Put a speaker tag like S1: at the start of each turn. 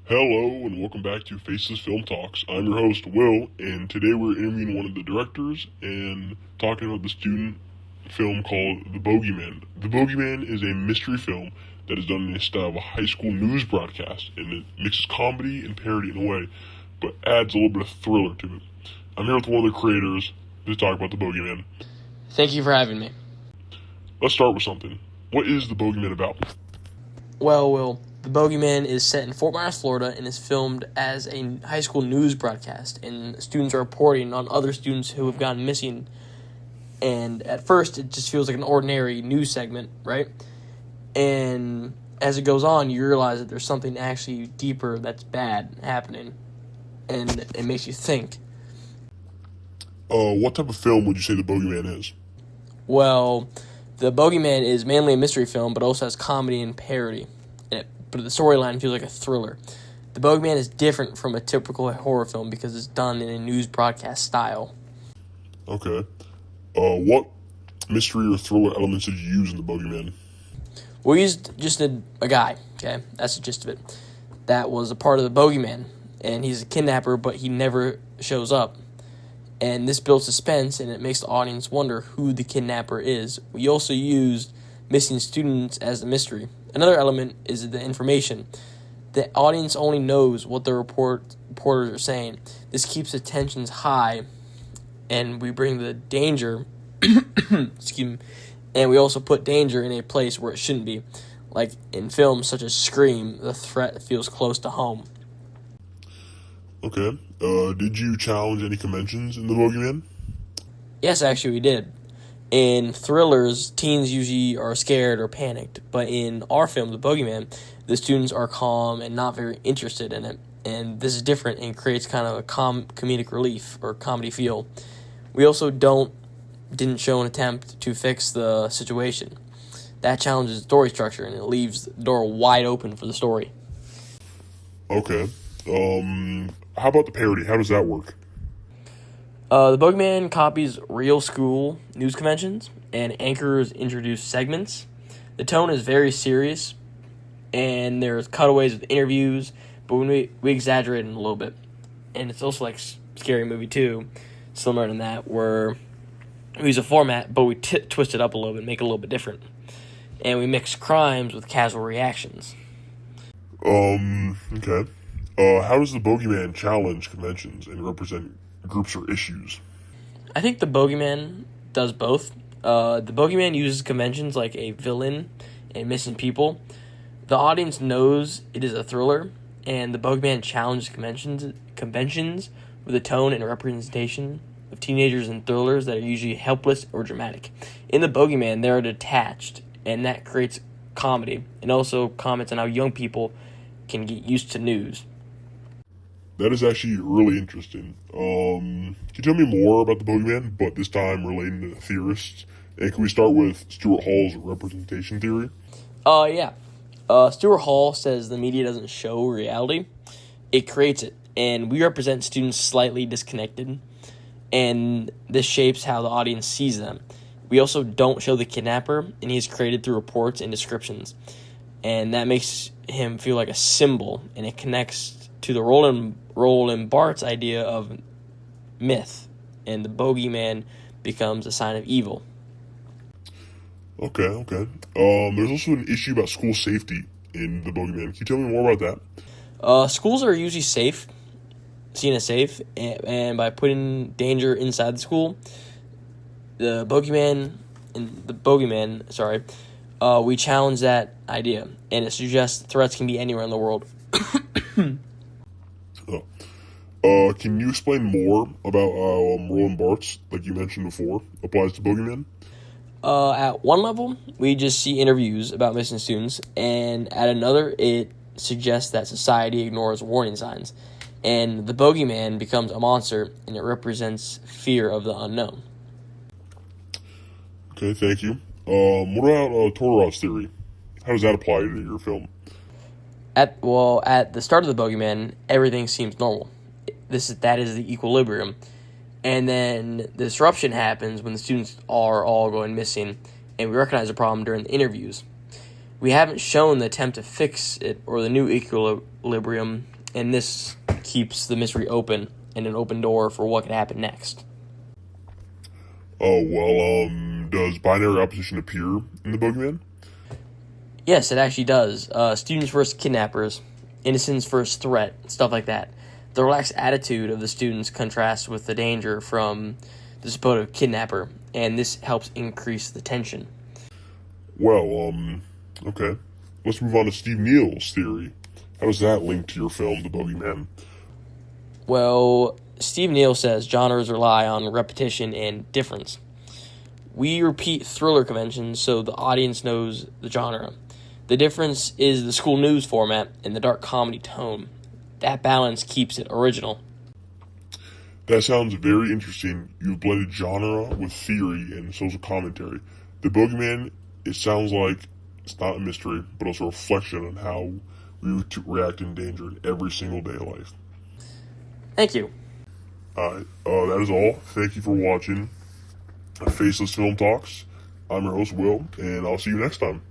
S1: Hello and welcome back to Faceless Film Talks. I'm your host, Will, and today we're interviewing one of the directors and talking about the student film called The Bogeyman. The Bogeyman is a mystery film that is done in the style of a high school news broadcast, and it mixes comedy and parody in a way, but adds a little bit of thriller to it. I'm here with one of the creators to talk about The Bogeyman.
S2: Thank you for having me.
S1: Let's start with something. What is The Bogeyman about?
S2: Well, The Bogeyman is set in Fort Myers, Florida, and is filmed as a high school news broadcast, and students are reporting on other students who have gone missing. And at first, it just feels like an ordinary news segment, right? And as it goes on, you realize that there's something actually deeper that's bad happening, and it makes you think.
S1: What type of film would you say The Bogeyman is?
S2: Well, The Bogeyman is mainly a mystery film, but also has comedy and parody. But the storyline feels like a thriller. The Bogeyman is different from a typical horror film because it's done in a news broadcast style.
S1: Okay. What mystery or thriller elements did you use in The Bogeyman?
S2: We used just a guy, okay? That's the gist of it. That was a part of the Bogeyman, and he's a kidnapper, but he never shows up. And this builds suspense, and it makes the audience wonder who the kidnapper is. We also used missing students as a mystery. Another element is the information. The audience only knows what the reporters are saying. This keeps the tensions high, and we bring the danger, excuse me, and we also put danger in a place where it shouldn't be. Like in films such as Scream, the threat feels close to home.
S1: Okay. Did you challenge any conventions in The Bogeyman?
S2: Yes, actually we did. In thrillers, teens usually are scared or panicked, but in our film, The Bogeyman, the students are calm and not very interested in it. And this is different and creates kind of a comedic relief or comedy feel. We also didn't show an attempt to fix the situation. That challenges the story structure and it leaves the door wide open for the story.
S1: Okay. How about the parody? How does that work?
S2: The Bogeyman copies real school news conventions, and anchors introduce segments. The tone is very serious, and there's cutaways with interviews, but when we exaggerate it a little bit. And it's also like Scary Movie 2, similar to that, where we use a format, but we twist it up a little bit, make it a little bit different. And we mix crimes with casual reactions.
S1: Okay. How does the Bogeyman challenge conventions and represent groups or issues?
S2: I think the Bogeyman does both. The Bogeyman uses conventions like a villain and missing people. The audience knows it is a thriller, and the Bogeyman challenges conventions with a tone and representation of teenagers and thrillers that are usually helpless or dramatic. In the Bogeyman, they are detached, and that creates comedy, and also comments on how young people can get used to news.
S1: That is actually really interesting. Can you tell me more about the Bogeyman, but this time relating to theorists? And can we start with Stuart Hall's representation theory?
S2: Yeah. Stuart Hall says the media doesn't show reality. It creates it. And we represent students slightly disconnected. And this shapes how the audience sees them. We also don't show the kidnapper, and he's created through reports and descriptions. And that makes him feel like a symbol, and it connects to the Roland Barthes idea of myth, and the Bogeyman becomes a sign of evil.
S1: Okay. There's also an issue about school safety in the Bogeyman. Can you tell me more about
S2: that? Schools are usually seen as safe, and by putting danger inside the school, the Bogeyman, we challenge that idea, and it suggests threats can be anywhere in the world.
S1: Can you explain more about Roland Barthes, like you mentioned before, applies to Bogeyman?
S2: At one level, we just see interviews about missing students, and at another, it suggests that society ignores warning signs, and the Bogeyman becomes a monster, and it represents fear of the unknown.
S1: Okay, thank you. What about Torot's theory? How does that apply to your film?
S2: At the start of the Bogeyman, everything seems normal. That is the equilibrium. And then the disruption happens when the students are all going missing, and we recognize the problem during the interviews. We haven't shown the attempt to fix it or the new equilibrium, and this keeps the mystery open and an open door for what could happen next.
S1: Oh, well, does binary opposition appear in the Boogeyman?
S2: Yes, it actually does. Students versus kidnappers, innocence versus threat, stuff like that. The relaxed attitude of the students contrasts with the danger from the supposed kidnapper, and this helps increase the tension.
S1: Well, okay. Let's move on to Steve Neal's theory. How does that link to your film, The Boogeyman?
S2: Well, Steve Neal says genres rely on repetition and difference. We repeat thriller conventions so the audience knows the genre. The difference is the school news format and the dark comedy tone. That balance keeps it original.
S1: That sounds very interesting. You've blended genre with theory and social commentary. The Boogeyman, it sounds like it's not a mystery, but also a reflection on how we would react in danger in every single day of life.
S2: Thank you.
S1: Alright, that is all. Thank you for watching Faceless Film Talks. I'm your host, Will, and I'll see you next time.